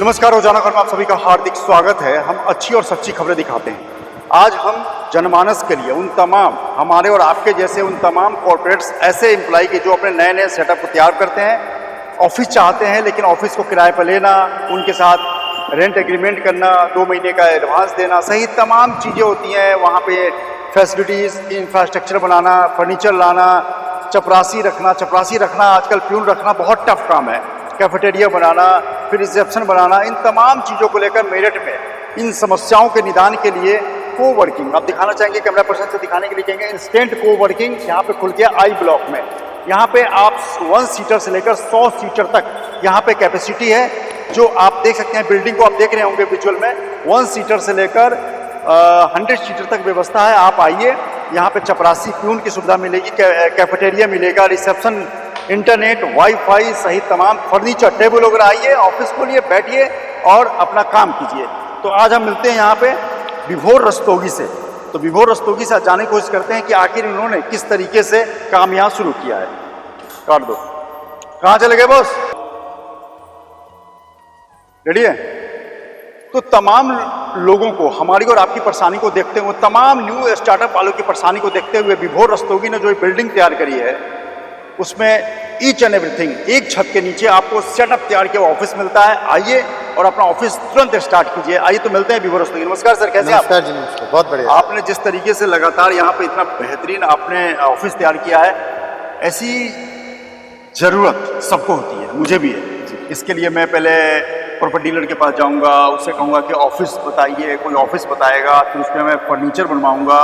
नमस्कार, रोजाना खबर में आप सभी का हार्दिक स्वागत है। हम अच्छी और सच्ची खबरें दिखाते हैं। आज हम जनमानस के लिए उन तमाम हमारे और आपके जैसे उन तमाम कॉर्पोरेट्स, ऐसे एम्प्लॉय के जो अपने नए नए सेटअप को तैयार करते हैं, ऑफिस चाहते हैं लेकिन ऑफिस को किराए पर लेना, उनके साथ रेंट एग्रीमेंट करना, 2 महीने का एडवांस देना, सही तमाम चीज़ें होती हैं। वहाँ पे फैसिलिटीज़, इंफ्रास्ट्रक्चर बनाना, फर्नीचर लाना, चपरासी रखना आजकल प्यून रखना बहुत टफ काम है। कैफेटेरिया बनाना, फिर रिसेप्शन बनाना, इन तमाम चीज़ों को लेकर मेरठ में इन समस्याओं के निदान के लिए कोवर्किंग, आप दिखाना चाहेंगे कैमरा पर्सन से दिखाने के लिए कहेंगे, इंस्टेंट कोवर्किंग यहाँ पे खुल गया आई ब्लॉक में। यहाँ पे आप 1 सीटर से लेकर 100 सीटर तक यहाँ पे कैपेसिटी है, जो आप देख सकते हैं। बिल्डिंग को आप देख रहे होंगे विजुअल में, 1 सीटर से लेकर 100 सीटर तक व्यवस्था है। आप आइए, यहाँ पे चपरासी प्यून की सुविधा मिलेगी, कैफेटेरिया मिलेगा, रिसेप्शन, इंटरनेट, वाईफाई सहित तमाम फर्नीचर, टेबल वगैरह। आइए, ऑफिस खोलिए, बैठिए और अपना काम कीजिए। तो आज हम मिलते हैं यहाँ पे विभोर रस्तोगी से। तो विभोर रस्तोगी से जानने की कोशिश करते हैं कि आखिर इन्होंने किस तरीके से काम यहाँ शुरू किया है। काट दो, कहाँ चले गए बॉस? रेडी है? तो तमाम लोगों को, हमारी और आपकी परेशानी को देखते हुए, तमाम न्यू स्टार्टअप वालों की परेशानी को देखते हुए विभोर रस्तोगी ने जो बिल्डिंग तैयार करी है, उसमें ईच एंड एवरीथिंग, एक छत के नीचे आपको सेटअप तैयार किया ऑफिस मिलता है। आइए और अपना ऑफिस तुरंत स्टार्ट कीजिए। आइए तो मिलते हैं विभोर रस्तोगी। नमस्कार सर, कैसे आप? नमस्कार जी, नमस्कार, बहुत बढ़िया। आपने जिस तरीके से लगातार यहाँ पे इतना बेहतरीन आपने ऑफिस तैयार किया है, ऐसी जरूरत सबको होती है, मुझे भी है। इसके लिए मैं पहले प्रॉपर्टी डीलर के पास जाऊंगा, उससे कहूँगा कि ऑफिस बताइए, कोई ऑफिस बताएगा, फिर उसमें मैं फर्नीचर बनवाऊंगा,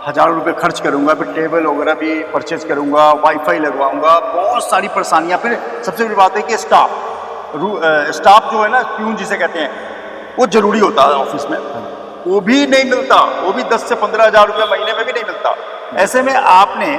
हज़ारों रुपए खर्च करूंगा, फिर टेबल वगैरह भी परचेज करूंगा, वाईफाई लगवाऊंगा, बहुत सारी परेशानियां। फिर सबसे बड़ी बात है कि स्टाफ जो है ना, प्यून जिसे कहते हैं, वो जरूरी होता है ऑफिस में। वो भी नहीं मिलता, वो भी 10 से 15 हज़ार रुपये महीने में भी नहीं मिलता। ऐसे में आपने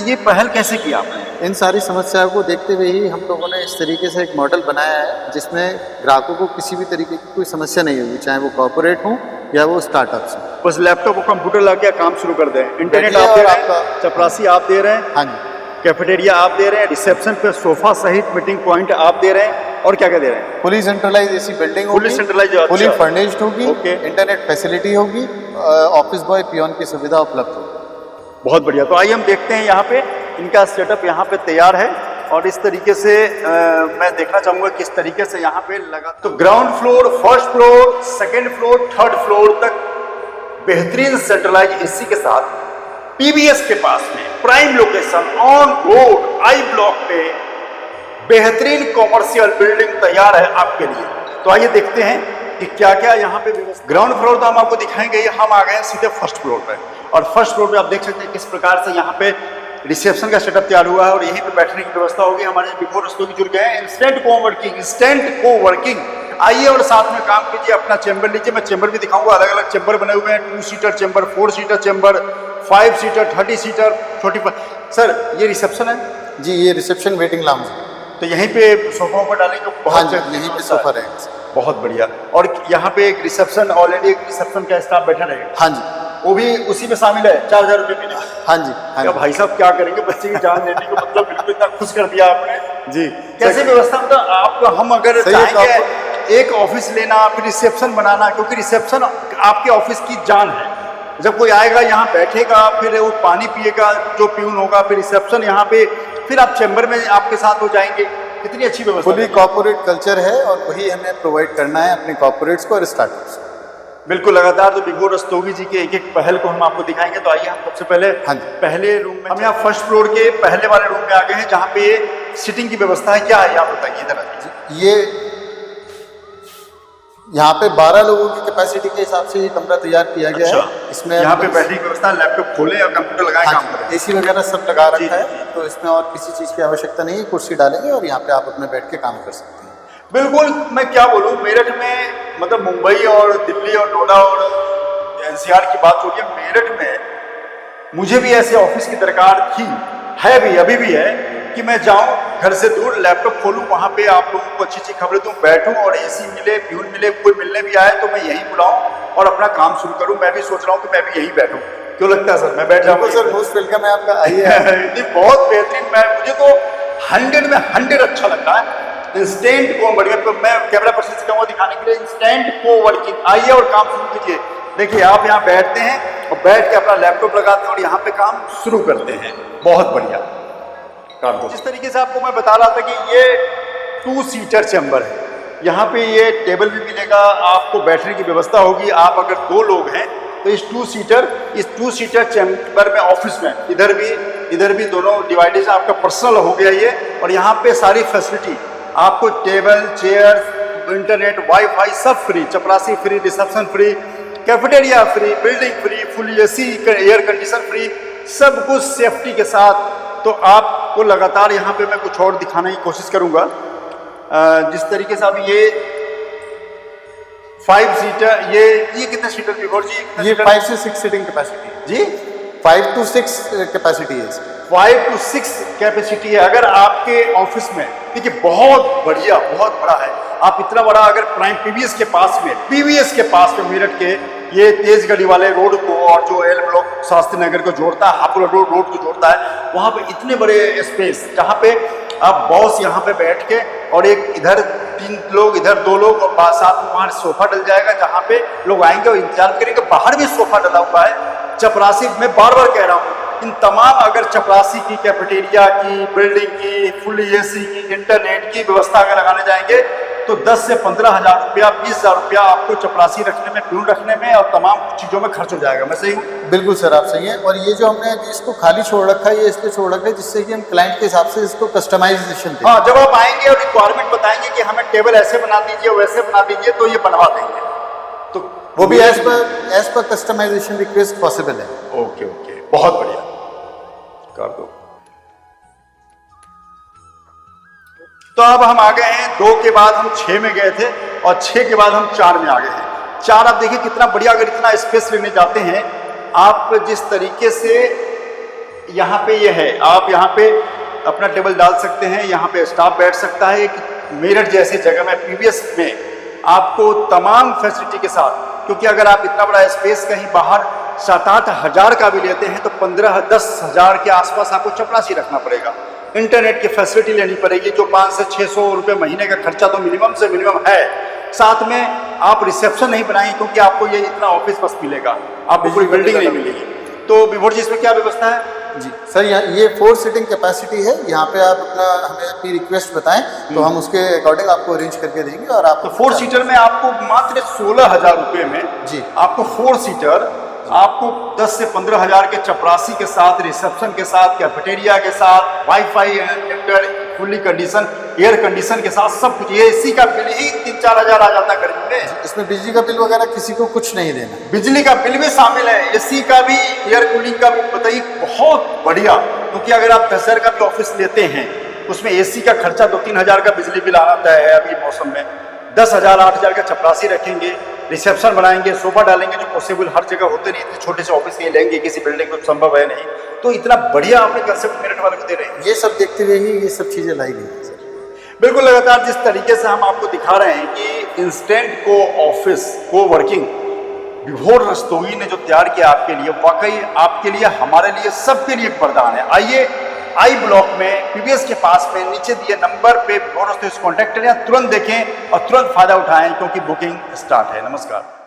ये पहल कैसे किया आपने? इन सारी समस्याओं को देखते हुए ही हम लोगों ने इस तरीके से एक मॉडल बनाया है जिसमें ग्राहकों को किसी भी तरीके की कोई समस्या नहीं होगी, चाहे वो कॉर्पोरेट हो या वो स्टार्टअप्स हो। बस लैपटॉप और कंप्यूटर लाके काम शुरू कर दें। इंटरनेट आप दे रहे हैं, चपरासी आप दे रहे हैं, हाँ जी, कैफेटेरिया आप दे रहे हैं, रिसेप्शन पे सोफा सहित मीटिंग पॉइंट आप दे रहे हैं, और क्या क्या दे रहे हैं? फुली सेंट्रलाइज ऐसी बिल्डिंग होगी, फुली सेंट्रलाइज, फुली फर्निश्ड होगी, ओके, इंटरनेट फैसिलिटी होगी, ऑफिस बॉय पियोन की सुविधा उपलब्ध होगी। बहुत बढ़िया। तो आइए हम देखते हैं, यहाँ पे इनका सेटअप यहाँ पे तैयार है और इस तरीके से मैं देखना चाहूँगा किस तरीके से यहाँ पे लगा। तो ground floor, first floor, second floor, third floor तक बेहतरीन सेंट्रलाइज एसी के साथ, पीबीएस के पास में, prime location, on road, I block पे बेहतरीन कॉमर्शियल बिल्डिंग तैयार है आपके लिए। तो आइए देखते हैं कि क्या क्या यहाँ पे व्यवस्था। ग्राउंड फ्लोर तो हम आपको दिखाएंगे, हम आ गए हैं सीधे फर्स्ट फ्लोर पे, और फर्स्ट फ्लोर पे आप देख सकते हैं किस प्रकार से यहाँ पे रिसेप्शन का सेटअप तैयार हुआ है और यहीं पे बैठने की व्यवस्था होगी। हमारे विभोर रस्तोगी जुड़ गए हैं। Instant coworking. आइए और साथ में काम कीजिए, अपना चैम्बर लीजिए। मैं चैम्बर भी दिखाऊंगा, अलग अलग चैम्बर बने हुए हैं, 2 seater chamber, 4 seater chamber, 5 seater, 30 seater, 45। Sir ये रिसेप्शन है जी, ये रिसेप्शन वेटिंग लाउंज है। तो यहीं पे सोफा पर डालेंगे, हाँ जी, यहीं पे सोफा रहेगा। बहुत बढ़िया। और यहाँ पे एक रिसेप्शन, ऑलरेडी एक रिसेप्शन का स्टाफ बैठा रहेगा। हाँ जी, वो भी उसी में शामिल है, 4000 रुपये महीने। हाँ जी, हाँ जी। भाई साहब क्या करेंगे, बच्चे की जान लेने को मतलब बिल्कुल इतना खुश कर दिया आपने जी। कैसे व्यवस्था मतलब आपको, हम अगर चाहेंगे एक ऑफिस लेना, फिर रिसेप्शन बनाना, क्योंकि रिसेप्शन आपके ऑफिस की जान है। जब कोई आएगा यहाँ बैठेगा, फिर वो पानी पिएगा जो प्यून होगा, फिर रिसेप्शन यहाँ पे, फिर आप चैम्बर में आपके साथ हो जाएंगे। कितनी अच्छी व्यवस्था। फुली कॉर्पोरेट कल्चर है और वही हमें प्रोवाइड करना है अपने कॉर्पोरेट्स को और स्टार्टअप्स। बिल्कुल लगातार तो विभोर रस्तोगी जी के एक एक पहल को हम आपको दिखाएंगे। तो आइए हम सबसे पहले पहले रूम में, हम यहाँ फर्स्ट फ्लोर के पहले वाले रूम में आ गए हैं, जहाँ पे सिटिंग की व्यवस्था है। क्या है आप बताइए जरा। ये यहाँ पे 12 लोगों की कैपेसिटी के हिसाब से ये कमरा तैयार किया गया है। इसमें यहाँ पे बैठने की व्यवस्था, लैपटॉप खोले और कंप्यूटर लगाए, काम करें, एसी वगैरह सब लगा रखा है, तो इसमें और किसी चीज़ की आवश्यकता नहीं है। कुर्सी डालेंगे और यहाँ पे आप अपने बैठ के काम कर सकते हैं। बिल्कुल। मैं क्या बोलूँ, मेरठ में मतलब मुंबई और दिल्ली और नोएडा और एनसीआर की बात हो रही है, मेरठ में मुझे भी ऐसे ऑफिस की दरकार थी, है भी, अभी भी है, कि मैं जाऊं घर से दूर, लैपटॉप खोलूं, वहां पे आप लोगों को अच्छी अच्छी खबरें दूं, बैठूं और एसी मिले, प्यून मिले, कोई मिलने भी आए तो मैं यहीं बुलाऊं और अपना काम शुरू करूं। मैं भी सोच रहा हूं कि मैं भी यहीं बैठूं। क्यों लगता है सर? मैं बैठ जाऊंगा सर, मोस्ट वेलकम है आपका, आइए। बहुत बेहतरीन। मुझे तो 100 में 100 अच्छा लग रहा है। इंस्टेंट को बढ़िया, तो मैं कैमरा पर्सन से कहूँगा दिखाने के लिए इंस्टेंट को वर्किंग। आइए और काम शुरू कीजिए। देखिए आप यहाँ बैठते हैं और बैठ के अपना लैपटॉप लगाते हैं और यहाँ पे काम शुरू करते हैं। बहुत बढ़िया काम। जिस तरीके से आपको मैं बता रहा था कि ये 2 सीटर चैम्बर है, यहाँ पे ये टेबल भी मिलेगा, आपको बैठने की व्यवस्था होगी। आप अगर 2 लोग हैं तो इस 2 सीटर चैम्बर में ऑफिस में इधर भी दोनों डिवाइडेड आपका पर्सनल हो गया ये। और यहाँ पे सारी फैसिलिटी आपको, टेबल, चेयर, इंटरनेट, वाईफाई सब फ्री, चपरासी free, reception free, cafeteria free, building free, full AC, air condition free, सब कुछ सेफ्टी के साथ। तो आपको लगातार यहाँ पे मैं कुछ और दिखाने की कोशिश करूँगा। जिस तरीके से अब ये 5 सीटर, ये कितने सीटर विभोर जी? ये 5 से 6 सीटिंग कैपेसिटी है जी। 5 to 6 कैपेसिटी है इसकी। 5 to 6 कैपेसिटी है। अगर आपके ऑफिस में, देखिए बहुत बढ़िया, बहुत बड़ा है। आप इतना बड़ा अगर प्राइम पीवीएस के पास में मेरठ के ये तेज गली वाले रोड को और जो एल ब्लॉक शास्त्री नगर को जोड़ता है, हापुड़ रोड को जोड़ता है, वहाँ पे इतने बड़े स्पेस, जहाँ पे आप बॉस यहाँ पे बैठ के और एक इधर 3 लोग, इधर 2 लोग और साथ में वहाँ सोफा डल जाएगा, जहाँ पे लोग आएंगे और इंतजार करेंगे। बाहर भी सोफा डला हुआ है। चपरासी, मैं बार बार कह रहा हूँ, इन तमाम अगर चपरासी की, कैफेटेरिया की, बिल्डिंग की, फुल एसी की, इंटरनेट की व्यवस्था अगर लगाने जाएंगे तो 10 से 15 हज़ार रुपया, 20 हज़ार रुपया आपको चपरासी रखने में, प्यून रखने में और तमाम चीज़ों में खर्च हो जाएगा। मैं सही हूँ? बिल्कुल सर, आप सही हैं। और ये जो हमने इसको खाली छोड़ रखा है, ये इसलिए छोड़ रखा है जिससे कि हम क्लाइंट के हिसाब से इसको कस्टमाइजेशन दें। हाँ, जब आप आएंगे और रिक्वायरमेंट बताएंगे कि हमें टेबल ऐसे बना दीजिए, वैसे बना दीजिए, तो ये बनवा देंगे। तो वो भी एज पर कस्टमाइजेशन रिक्वेस्ट पॉसिबल है। ओके, बहुत बढ़िया, कर दो। तो अब हम आ गए हैं 2 के बाद हम 6 में गए थे और 6 के बाद हम 4 में आ गए हैं। 4 आप देखिए कितना बढ़िया, अगर इतना स्पेस लेने जाते हैं आप, जिस तरीके से यहाँ पे ये है, आप यहाँ पे अपना टेबल डाल सकते हैं, यहाँ पे स्टाफ बैठ सकता है। मेरठ जैसी जगह में पीवीएस में आपको तमाम फैसिलिटी के साथ, क्योंकि अगर आप इतना बड़ा स्पेस कहीं बाहर 7-8 हज़ार का भी लेते हैं तो 15-10 हज़ार के आसपास आपको चपरासी रखना पड़ेगा। इंटरनेट की फैसिलिटी लेनी पड़ेगी, जो 500 से 600 रुपये महीने का खर्चा तो मिनिमम से मिनिमम है। साथ में आप रिसेप्शन नहीं बनाएंगे, क्योंकि आपको ये इतना ऑफिस बस मिलेगा, आपको पूरी बिल्डिंग नहीं मिलेगी। तो विभोर जी इसमें क्या व्यवस्था है? जी सर, ये 4 सीटिंग कैपेसिटी है। यहाँ पे आप हमें अपनी रिक्वेस्ट बताएं तो हम उसके अकॉर्डिंग आपको अरेंज करके देंगे। और आप तो 4 सीटर में आपको मात्र 16 हज़ार रुपये में जी आपको 4 सीटर, आपको 10 से 15 हज़ार के चपरासी के साथ, रिसेप्शन के साथ, कैफेटेरिया के साथ, wifi, fully condition, air condition के साथ सब कुछ। ये एसी का बिल ही 3-4 हज़ार आ जाता गर्मी में। इसमें बिजली का बिल वगैरह किसी को कुछ नहीं देना, बिजली का बिल भी शामिल है, एसी का भी, एयर कूलिंग का भी। बताइए, बहुत बढ़िया। क्योंकि अगर आप 10 हज़ार का भी ऑफिस लेते हैं, उसमें एसी का खर्चा 2-3 हज़ार का बिजली बिल आना तय है अभी मौसम में। 10 हज़ार 8 हज़ार का चपरासी रखेंगे, रिसेप्शन बनाएंगे, सोफा डालेंगे, जो पॉसिबल हर जगह होते नहीं, इतने छोटे से ऑफिस के लेंगे, किसी बिल्डिंग में संभव है नहीं। तो इतना बढ़िया आपने कंसेप्ट मेरठ वाले को दे रहे हैं। ये सब देखते हुए ही ये सब चीज़ें लाई गई हैं सर। बिल्कुल, लगातार जिस तरीके से हम आपको दिखा रहे हैं कि इंस्टेंट को ऑफिस को वर्किंग विभोर रस्तोगी ने जो तैयार किया आपके लिए, वाकई आपके लिए, हमारे लिए, सबके लिए एक वरदान है। आइए, आई ब्लॉक में पीवीएस के पास में नीचे दिए नंबर पे विभोर रस्तोगी से कॉन्टैक्ट करें, तुरंत देखें और तुरंत फायदा उठाएं, क्योंकि बुकिंग स्टार्ट है। नमस्कार।